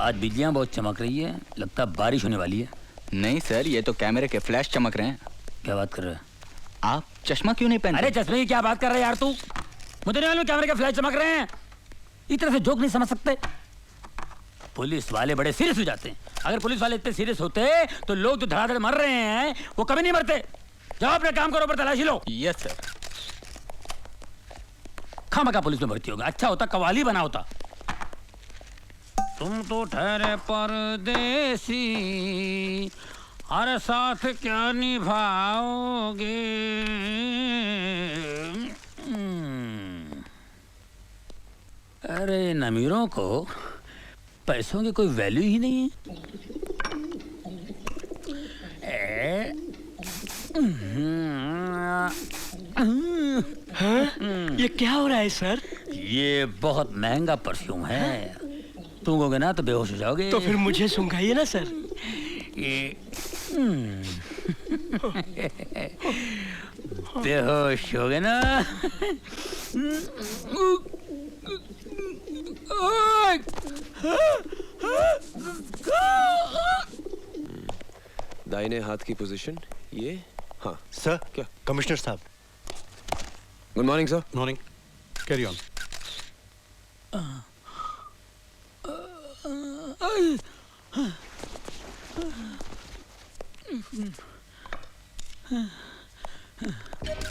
आज बिजलियां बहुत चमक रही है, लगता है बारिश होने वाली है। नहीं सर, ये तो कैमरे के फ्लैश चमक रहे हैं। क्या बात कर रहे हैं आप? चश्मा क्यों नहीं पहनते? अरे चश्मे की क्या बात कर रहे हैं यार तू? मुझे नहीं मालूम कैमरे के फ्लैश चमक रहे हैं। इस तरह से जोक नहीं समझ सकते। पुलिस वाले बड़े सीरियस हो जाते हैं। अगर पुलिस वाले इतने सीरियस होते तो लोग जो धड़ाधड़ मर रहे हैं वो कभी नहीं मरते। जाओ अपने काम करो, पर तलाशी लो। Yes sir. खामखा पुलिस में भर्ती होगा, अच्छा होता कवाली बना होता। तुम तो ठहरे परदेसी, हर साथ क्या निभाओगे। अरे इन अमीरों को पैसों की कोई वैल्यू ही नहीं है। ये क्या हो रहा है सर? ये बहुत महंगा परफ्यूम है, सूंघोगे ना तो बेहोश हो जाओगे। तो फिर मुझे सूंघाइए ना सर। ये बेहोश हो गए ना। दाहिने हाथ की पोजीशन ये। हाँ सर। क्या? कमिश्नर साहब। Good morning sir. Morning. Carry on.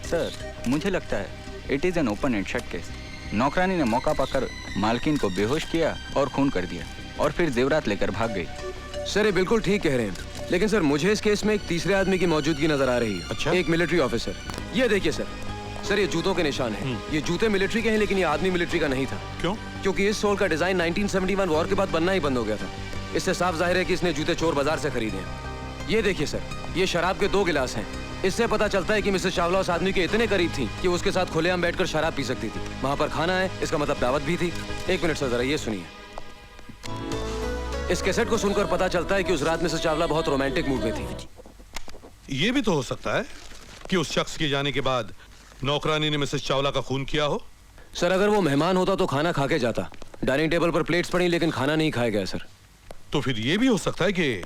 Sir, मुझे लगता है it is an open and shut case. नौकरानी ने मौका पाकर मालकिन को बेहोश किया और खून कर दिया और फिर जेवरात लेकर भाग गई। सर ये बिल्कुल ठीक कह रहे हैं, लेकिन सर मुझे इस केस में एक तीसरे आदमी की मौजूदगी नजर आ रही है। अच्छा? एक मिलिट्री ऑफिसर। ये देखिए सर, सर ये जूतों के निशान हैं। ये जूते मिलिट्री के हैं, लेकिन ये आदमी मिलिट्री का नहीं था। क्यों? क्योंकि इस सोल का डिजाइन 1971 वॉर के बाद बनना ही बंद हो गया था। इससे साफ जाहिर है कि इसने जूते चोर बाजार से खरीदे हैं। ये देखिए सर, ये शराब के 2 गिलास हैं। इससे पता चलता है कि मिसेस चावला उस आदमी के इतने करीब थी कि उसके साथ खुलेआम बैठकर शराब पी सकती थी। वहां पर खाना है, इसका मतलब दावत भी थी। 1 मिनट सर, जरा ये सुनिए। इस कैसेट को सुनकर पता चलता है कि उस रात मिसेस चावला बहुत रोमांटिक मूड में थी। ये भी तो हो सकता है कि उस शख्स के जाने के बाद नौकरानी ने मिसेस चावला का खून किया हो। सर अगर वो मेहमान होता तो खाना खा के जाता। डाइनिंग टेबल पर प्लेट्स पड़ी, लेकिन खाना नहीं खाया गया सर। तो फिर ये भी हो सकता है कि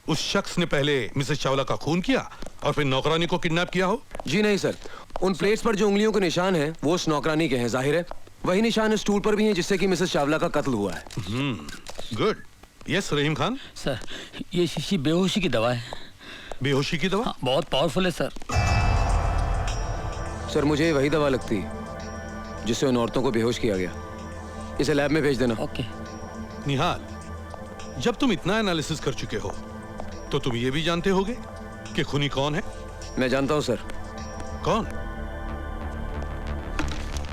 उस शख्स ने पहले मिसेस चावला का खून किया और फिर नौकरानी को किडनैप किया हो। जी नहीं सर, उन प्लेट्स पर जो उंगलियों के निशान हैं वो उस नौकरानी के हैं। जाहिर है वही निशान इस स्टूल पर भी हैं जिससे कि मिसेस चावला का कत्ल हुआ है। गुड। यस रहीम खान। सर ये शीशी बेहोशी की दवा है। बेहोशी की दवा? हाँ, बहुत पावरफुल है सर। सर मुझे वही दवा लगती है जिससे उन औरतों को बेहोश किया गया। इसे लैब में भेज देना। ओके। निहाल, जब तुम इतना एनालिसिस कर चुके हो तो तुम ये भी जानते होगे कि खूनी कौन है? मैं जानता हूं सर। कौन?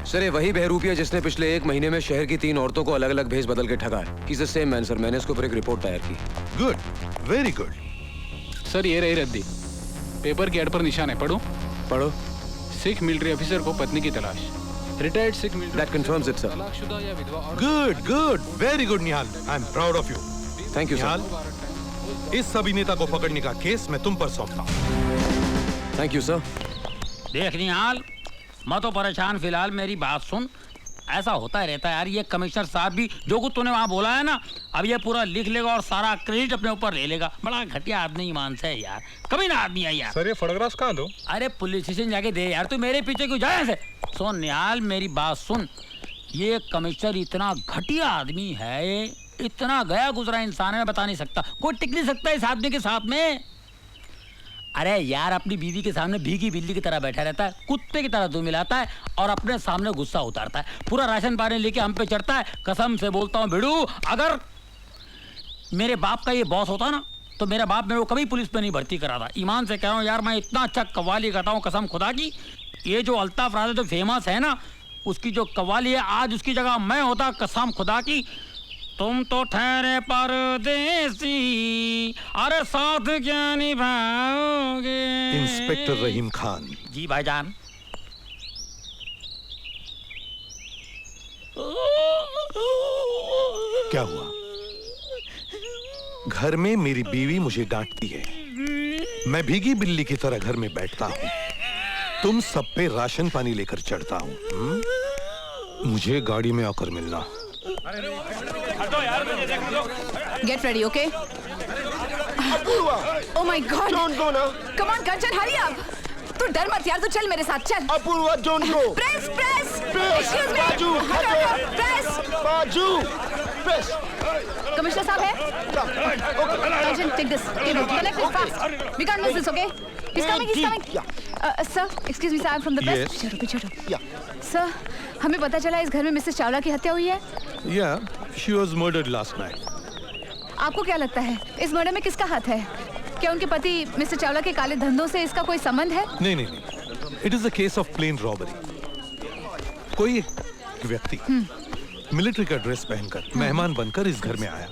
सर ये वही बहरूपिया जिसने पिछले 1 महीने में शहर की 3 औरतों को अलग अलग भेज बदल के ठगा है। He's the same man, sir. मैंने इसके ऊपर एक रिपोर्ट तैयार की। Good, very good. सर ये रही रद्दी। पेपर के एड पर निशान है, पढ़ो। पढ़ो। सिख मिलिट्री ऑफिसर को पत्नी की तलाश। Retired Sikh military. That confirms it, sir. तलाकशुदा या विधवा औरत। Good good, very good Nihal. I am proud of you. Thank you sir. Nihal, इस अभिनेता को पकड़ने का केस मैं तुम पर सौंपता हूं। Thank you sir. देख निहाल, मैं तो परेशान फिलहाल। मेरी बात सुन, ऐसा होता रहता है यार। ये कमिश्नर साहब भी जो कुछ तूने वहाँ बोला है ना, अब ये पूरा लिख लेगा और सारा क्रेडिट अपने ऊपर ले लेगा। बड़ा घटिया आदमी ईमान से है यार, कभी ना आदमी है यार। सर ये फोटोग्राफ्स कहाँ दो? अरे पुलिस स्टेशन जाके दे यार, तू मेरे पीछे क्यों जाए ऐसे? सुन निहाल, मेरी बात सुन। ये कमिश्नर इतना घटिया आदमी है, इतना गया गुजरा इंसान है, मैं बता नहीं सकता। कोई टिक नहीं सकता इस आदमी के साथ में। अरे यार, अपनी बीवी के सामने भीगी बिल्ली की तरह बैठा रहता है, कुत्ते की तरह दो मिलाता है और अपने सामने गुस्सा उतारता है। पूरा राशन पानी लेके हम पे चढ़ता है। कसम से बोलता हूँ भिड़ू, अगर मेरे बाप का ये बॉस होता ना तो मेरा बाप मेरे को कभी पुलिस में नहीं भर्ती कराता। ईमान से कह रहा हूँ यार, मैं इतना अच्छा कव्वाली गाता हूँ कसम खुदा की। ये जो अल्ताफ राजा जो फेमस है ना, उसकी जो कव्वाली है, आज उसकी जगह मैं होता कसम खुदा की। तुम तो ठहरे परदेसी, अरे साथ क्या निभाओगे। इंस्पेक्टर रहीम खान। जी भाईजान। क्या हुआ? घर में मेरी बीवी मुझे डांटती है, मैं भीगी बिल्ली की तरह घर में बैठता हूँ, तुम सब पे राशन पानी लेकर चढ़ता हूँ। मुझे गाड़ी में आकर मिलना। Get ready, okay? Oh my God! Don't go now. Come on, Kanchan, hurry up! तू डर मत यार, तू चल मेरे साथ, चल. Apurva, don't go. Press, press! Excuse me! Baju, Press! Baju, press. Commissioner साहब है? Kanchan, take this. Cable, connect it fast. We can't miss this, okay? He's coming, he's coming. Sir, excuse me, sir, I'm from the press. Yes. पीछे हटो. Sir, हमें पता चला इस घर में मिसेस चावला की हत्या हुई है. Yeah, she was murdered last night. आपको क्या लगता है इस मर्डर में किसका हाथ है? क्या उनके पति मिस्टर चावला के काले धंधों से इसका कोई संबंध है? नहीं नहीं नहीं, it is a case of plain robbery. कोई एक व्यक्ति मिलिट्री का ड्रेस पहनकर मेहमान बनकर इस घर में आया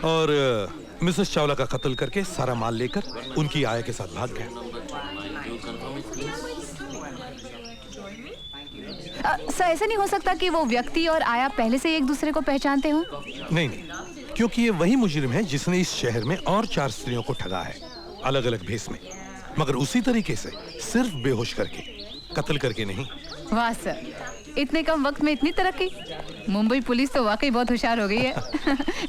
और मिसेस चावला का कत्ल करके सारा माल लेकर उनकी आया के साथ भाग गया. सर, ऐसा नहीं हो सकता कि वो व्यक्ति और आया पहले से एक दूसरे को पहचानते हो? नहीं नहीं, क्योंकि ये वही मुजरिम है जिसने इस शहर में और 4 स्त्रियों को ठगा है, अलग अलग भेष में, मगर उसी तरीके से सिर्फ बेहोश करके, कत्ल करके नहीं. वाह सर, इतने कम वक्त में इतनी तरक्की. मुंबई पुलिस तो वाकई बहुत होशियार हो गई है.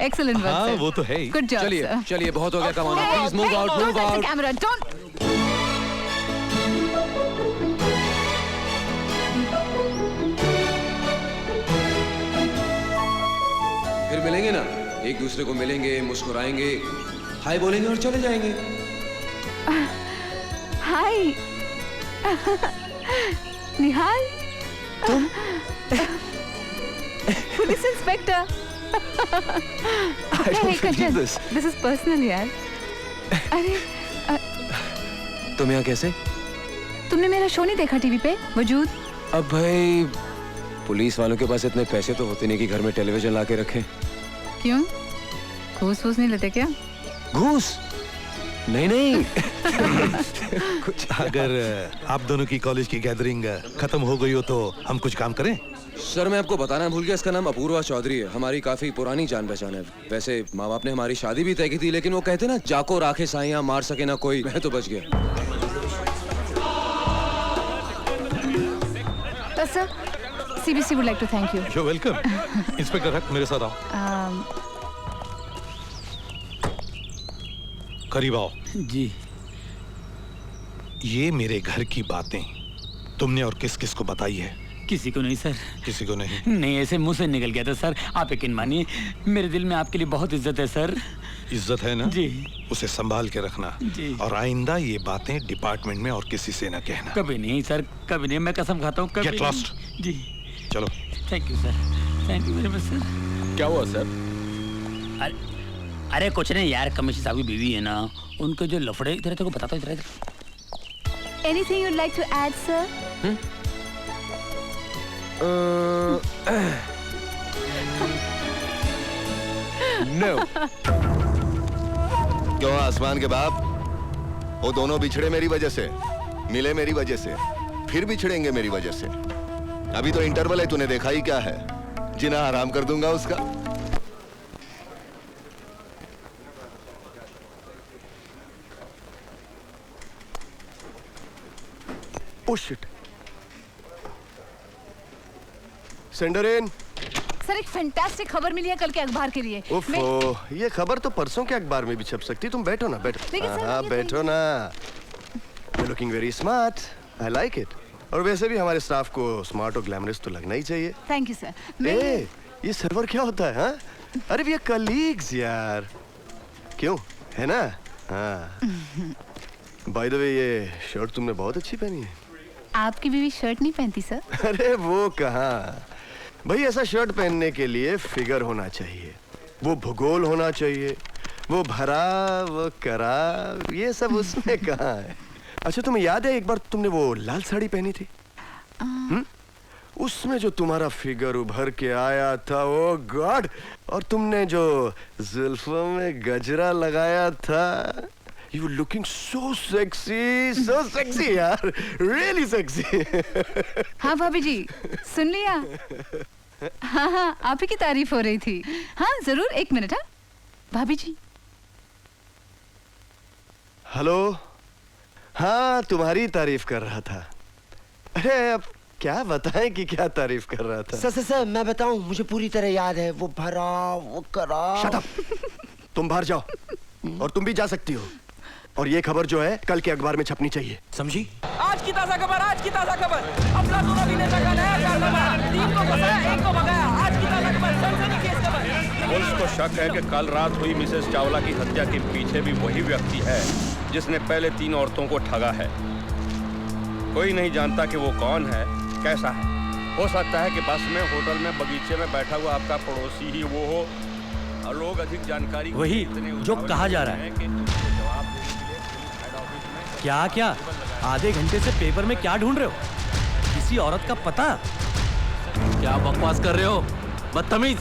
एक्सीलेंट वर्क हाँ, सर. वो तो है ही. Good job. चलिए चलिए, बहुत हो गया कमाल. Please move out, move out. Camera don't. फिर मिलेंगे ना, एक दूसरे को मिलेंगे, मुस्कुराएंगे, हाय बोलेंगे और चले जाएंगे. हाय. निहाल. तुम? Police inspector. This is personal यार. अरे तुम यहाँ कैसे? तुमने मेरा शो नहीं देखा टीवी पे वजूद? अब भाई पुलिस वालों के पास इतने पैसे तो होते नहीं कि घर में टेलीविजन ला के रखें. क्यों? घूस वूस नहीं लेते क्या? घूस? नहीं नहीं. कुछ अगर आप दोनों की कॉलेज की गैदरिंग खत्म हो गई हो तो हम कुछ काम करें. सर, मैं आपको बताना भूल गया, इसका नाम अपूर्वा चौधरी है. हमारी काफी पुरानी जान पहचान है. वैसे माँ बाप ने हमारी शादी भी तय की थी, लेकिन वो कहते ना, जाको राखे साइयां, मार सके ना कोई. मैं तो बच गया. Sir, CBC would like to thank you. You're welcome. Inspector हक, मेरे साथ आओ. करीब आओ. जी. ये मेरे घर की बातें तुमने और किस किस को बताई है? किसी को नहीं सर. किसी को नहीं? नहीं, ऐसे मुंह से निकल गया था सर. आप यकीन मानिए, मेरे दिल में आपके लिए बहुत इज्जत है सर. इज्जत है ना? जी. उसे संभाल के रखना. जी. और आइंदा ये बातें डिपार्टमेंट में और किसी से न कहना. कभी नहीं सर, कभी नहीं. मैं कसम खाता हूँ, कभी Get lost. नहीं. जी. चलो. Thank you sir. Thank you very much sir. क्या हुआ सर? अरे कुछ नहीं यार, कमिश्नर साहब की बीवी है ना, उनके जो लफड़े. इधर तेरे को बताता हूँ, इधर. Anything you'd like to add, sir? No. क्यों आसमान के बाप? वो दोनों बिछड़े मेरी वजह से, मिले मेरी वजह से, फिर बिछड़ेंगे मेरी वजह से. अभी तो इंटरवल है, तूने देखा ही क्या है? जिना आराम कर दूंगा उसका. Oh shit. सेंडर इन. सर, एक फैंटास्टिक खबर मिली है कल के अखबार के लिए. ओफो, ये खबर तो परसों के अखबार में भी छप सकती. तुम बैठो ना, बैठो. देखिए सर, हाँ, ये बैठो ना. You're looking very smart. I like it. और वैसे भी हमारे स्टाफ को स्मार्ट और ग्लैमरस तो लगना ही चाहिए. Thank you sir. ए, ये सर्वर क्या होता है? हाँ? अरे ये कलीग्स यार. क्यों? है ना? हाँ. बाय द वे, ये शर्ट तुमने बहुत अच्छी पहनी है. आपकी बीवी शर्ट नहीं पहनती सर? अरे वो कहाँ भाई, ऐसा शर्ट पहनने के लिए फिगर होना चाहिए, वो भूगोल होना चाहिए, वो भरा वो करा, ये सब उसमें कहाँ है. अच्छा, तुम्हें याद है एक बार तुमने वो लाल साड़ी पहनी थी? उसमें जो तुम्हारा फिगर उभर के आया था, ओ गॉड. और तुमने जो जुल्फों में गजरा लगाया था, You looking so sexy यार, really sexy. हाँ भाभी जी, सुन लिया? हाँ, आप ही की तारीफ हो रही थी. हाँ जरूर, 1 मिनट. हाँ भाभी जी. हेलो. हाँ, तुम्हारी तारीफ कर रहा था. अरे अब क्या बताएं कि क्या तारीफ कर रहा था। सर मैं बताऊं, मुझे पूरी तरह याद है। वो भरा, वो करा। Shut up. तुम बाहर जाओ और तुम भी जा सकती हो। और ये खबर जो है कल के अखबार में छपनी चाहिए, समझी? आज की ताजा खबर, आज की ताजा खबर। अफलातून अभिनेता का नया कारनामा, 3 को फंसाया, 1 को भगाया। आज की ताजा खबर, सनसनीखेज खबर। पुलिस को शक है कि कल रात हुई मिसेस चावला की हत्या के पीछे भी वही व्यक्ति है जिसने पहले 3 औरतों को ठगा है। कोई नहीं जानता कि वो कौन है, कैसा है। हो सकता है कि बस में, होटल में, बगीचे में बैठा हुआ आपका पड़ोसी ही वो हो। और लोग अधिक जानकारी वही जो कहा जा रहा है। क्या आधे घंटे से पेपर में क्या ढूंढ रहे हो? किसी औरत का पता? क्या बकवास कर रहे हो? बदतमीज।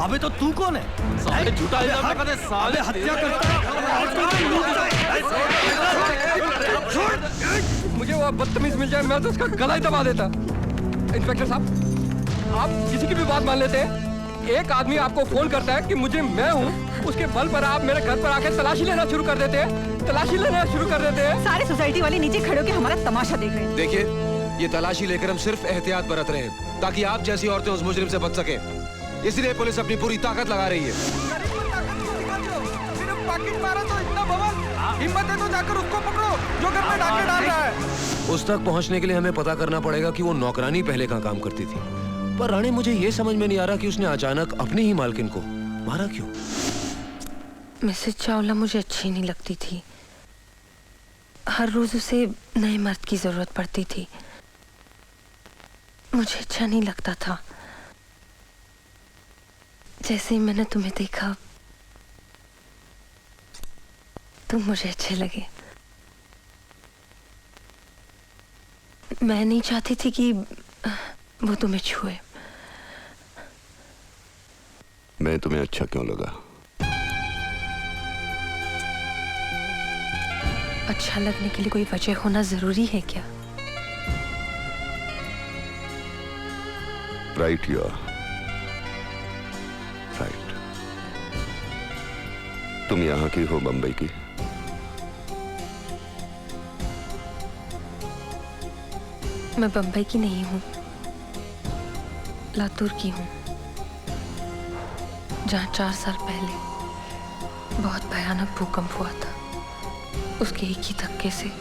अबे तो तू कौन है? साले झूठा इल्जाम लगाते, साले हत्या करता है। मुझे वो बदतमीज मिल जाए, मैं तो उसका गला ही दबा देता। इंस्पेक्टर साहब, आप किसी की भी बात मान लेते हैं। एक आदमी आपको फोन करता है कि मुझे मैं हूँ, उसके बल पर आप मेरे घर पर आकर तलाशी लेना शुरू कर देते हैं। सारे सोसाइटी वाले नीचे खड़े होकर हमारा तमाशा देख रहे हैं। देखिए, ये तलाशी लेकर हम सिर्फ एहतियात बरत रहे हैं ताकि आप जैसी औरतें उस मुजरिम से बच सके। इसलिए पुलिस अपनी पूरी ताकत लगा रही है। सिर्फ पाकिट मारा तो इतना बवाल, हिम्मत है तो जाकर उसको पकड़ो जो घर में डाके डाल रहा है। उस तक पहुंचने के लिए हमें पता करना पड़ेगा कि वो नौकरानी पहले कहाँ काम करती थी। पर रानी, मुझे ये समझ में नहीं आ रहा कि उसने अचानक अपनी ही मालकिन को मारा क्यों? मिसेस चावला मुझे अच्छी नहीं लगती थी। हर रोज उसे नए मर्द की जरूरत पड़ती थी। मुझे अच्छा नहीं लगता था। जैसे ही मैंने तुम्हें देखा, तुम मुझे अच्छे लगे। मैं नहीं चाहती थी कि वो तुम्हें छुए। मैं तुम्हें अच्छा क्यों लगा? अच्छा लगने के लिए कोई वजह होना जरूरी है क्या? Right, you are right. तुम यहाँ की हो, बंबई की? मैं बंबई की नहीं हूँ, लातूर की हूँ, जहाँ 4 साल पहले बहुत भयानक भूकंप हुआ था। उसके एक ही धक्के से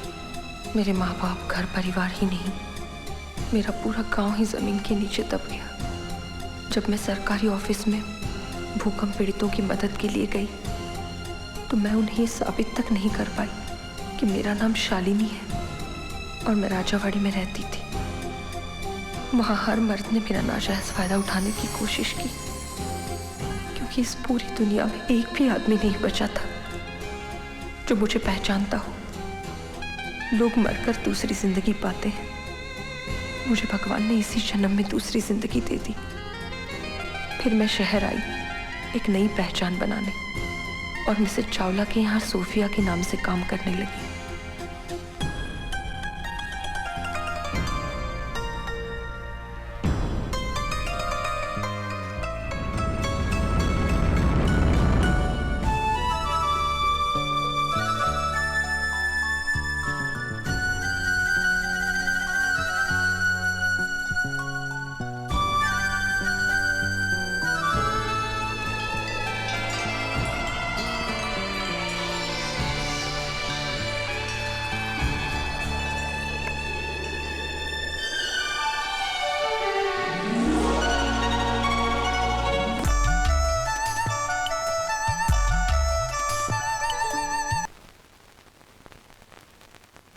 मेरे माँ बाप, घर परिवार ही नहीं, मेरा पूरा गांव ही जमीन के नीचे दब गया। जब मैं सरकारी ऑफिस में भूकंप पीड़ितों की मदद के लिए गई तो मैं उन्हें ये साबित तक नहीं कर पाई कि मेरा नाम शालिनी है और मैं राजावाड़ी में रहती थी। वहाँ हर मर्द ने मेरा नाजायज फायदा उठाने की कोशिश की, क्योंकि इस पूरी दुनिया में एक भी आदमी नहीं बचा था जो मुझे पहचानता हो। लोग मरकर दूसरी जिंदगी पाते हैं, मुझे भगवान ने इसी जन्म में दूसरी जिंदगी दे दी। फिर मैं शहर आई एक नई पहचान बनाने और मिसेस चावला के यहाँ सोफिया के नाम से काम करने लगी।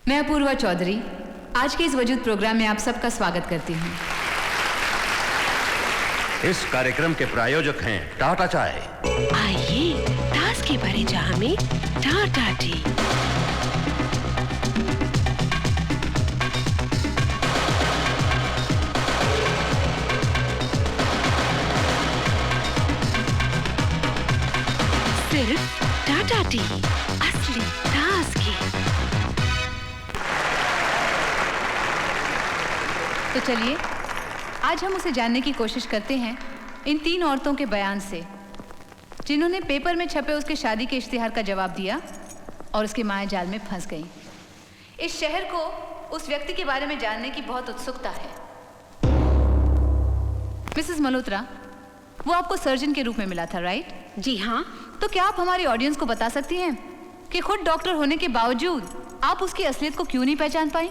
मैं अपूर्वा चौधरी आज के इस वजूद प्रोग्राम में आप सबका स्वागत करती हूँ। इस कार्यक्रम के प्रायोजक हैं टाटा चाय। आइए टास के भरे जहां में टाटा टी। सिर्फ टाटा टी, असली टास की। तो चलिए आज हम उसे जानने की कोशिश करते हैं इन 3 औरतों के बयान से, जिन्होंने पेपर में छपे उसके शादी के इश्तिहार का जवाब दिया और उसके माया जाल में फंस गई। इस शहर को उस व्यक्ति के बारे में जानने की बहुत उत्सुकता है। मिसेस मल्होत्रा, वो आपको सर्जन के रूप में मिला था, राइट? जी हाँ। तो क्या आप हमारी ऑडियंस को बता सकती हैं कि खुद डॉक्टर होने के बावजूद आप उसकी असलियत को क्यों नहीं पहचान पाई?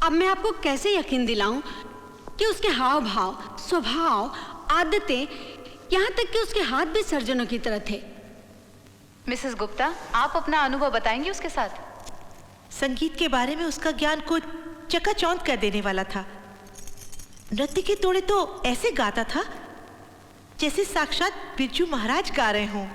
अब मैं आपको कैसे यकीन दिलाऊं कि उसके हाव भाव, स्वभाव, आदतें, यहाँ तक कि उसके हाथ भी सर्जनों की तरह थे। मिसेस गुप्ता, आप अपना अनुभव बताएंगी उसके साथ? संगीत के बारे में उसका ज्ञान को चकाचौंध कर देने वाला था। नृत्य के तोड़े तो ऐसे गाता था जैसे साक्षात बिरजू महाराज गा रहे हों।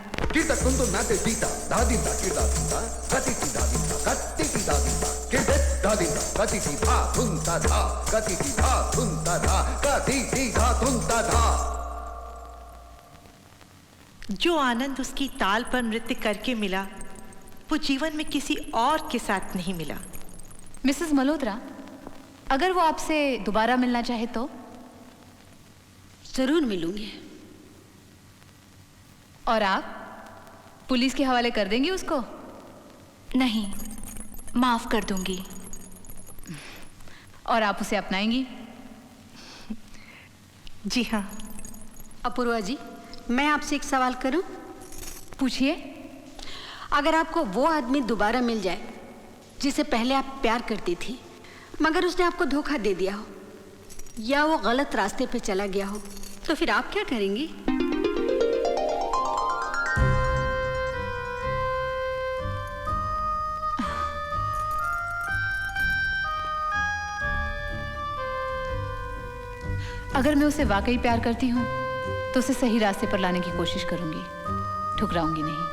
जो आनंद उसकी ताल पर नृत्य करके मिला, वो जीवन में किसी और के साथ नहीं मिला। मिसेस मल्होत्रा, अगर वो आपसे दोबारा मिलना चाहे तो? जरूर मिलूंगी। और आप पुलिस के हवाले कर देंगी उसको? नहीं, माफ कर दूंगी। और आप उसे अपनाएंगी? जी हाँ। अपूर्वा जी, मैं आपसे एक सवाल करूं? पूछिए। अगर आपको वो आदमी दोबारा मिल जाए जिसे पहले आप प्यार करती थी, मगर उसने आपको धोखा दे दिया हो या वो गलत रास्ते पे चला गया हो, तो फिर आप क्या करेंगी? अगर मैं उसे वाकई प्यार करती हूँ तो उसे सही रास्ते पर लाने की कोशिश करूंगी, ठुकराऊंगी नहीं।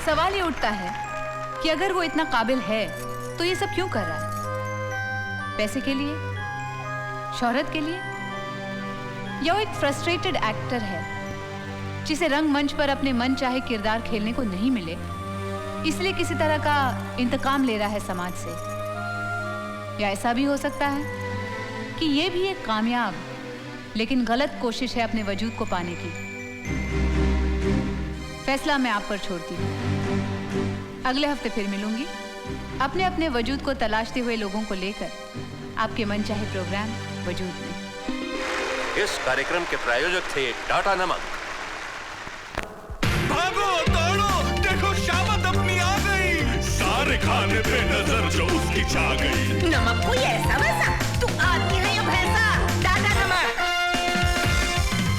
सवाल ये उठता है कि अगर वो इतना काबिल है तो ये सब क्यों कर रहा है? पैसे के लिए, शोहरत के लिए, या वो एक फ्रस्ट्रेटेड एक्टर है जिसे रंगमंच पर अपने मन चाहे किरदार खेलने को नहीं मिले, इसलिए किसी तरह का इंतकाम ले रहा है समाज से? या ऐसा भी हो सकता है कि ये भी एक कामयाब लेकिन गलत कोशिश है अपने वजूद को पाने की। फैसला मैं आप पर छोड़ती हूँ। अगले हफ्ते फिर मिलूंगी अपने अपने वजूद को तलाशते हुए लोगों को लेकर आपके मनचाहे प्रोग्राम वजूद में। इस कार्यक्रम के प्रायोजक थे टाटा नमक। भागो दौड़ो, देखो शामत अपनी आ गई, सारे खाने पे नजर जो उसकी छा गई। नमक कोई ऐसा वैसा, तू आदमी है या भैंसा? टाटा नमक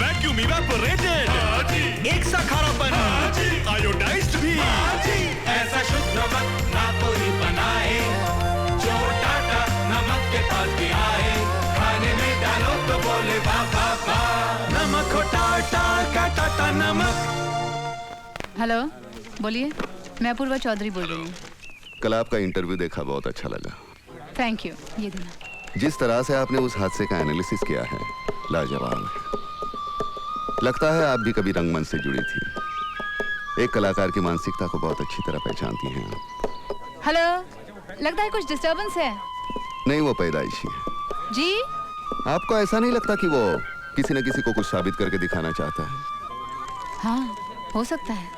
वैक्यूम इवेपोरेटेड, एक सा खारापन, आयोडाइज्ड भी, ऐसा शुद्ध नमक ना कोई बनाए, जो टाटा नमक के पास भी आए, खाने में डालो तो बोले वाह वाह वाह, नमक हो टाटा का टाटा नमक। हेलो, बोलिए। मैं अपूर्वा चौधरी बोल रही हूँ। कल आपका इंटरव्यू देखा, बहुत अच्छा लगा। Thank you. ये देना। जिस तरह से आपने उस हादसे का एनालिसिस किया है, लाजवाब है। लगता है आप भी कभी रंगमंच से जुड़ी थी। एक कलाकार की मानसिकता को बहुत अच्छी तरह पहचानती हैं आप। हेलो, लगता है कुछ डिस्टर्बेंस है। नहीं, वो पैदाइशी है। जी? आपको ऐसा नहीं लगता कि वो किसी न किसी को कुछ साबित करके दिखाना चाहता है? हाँ, हो सकता है।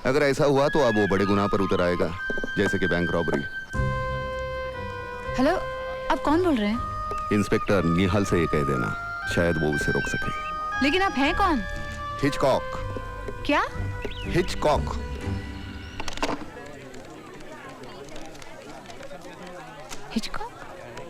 अगर ऐसा हुआ तो अब वो बड़े गुनाह पर उतर आएगा, जैसे कि बैंक रॉबरी। हेलो, आप कौन बोल रहे हैं? इंस्पेक्टर निहाल से ये कह देना, शायद वो उसे रोक सके। लेकिन आप हैं कौन? हिचकॉक। क्या? हिचकॉक।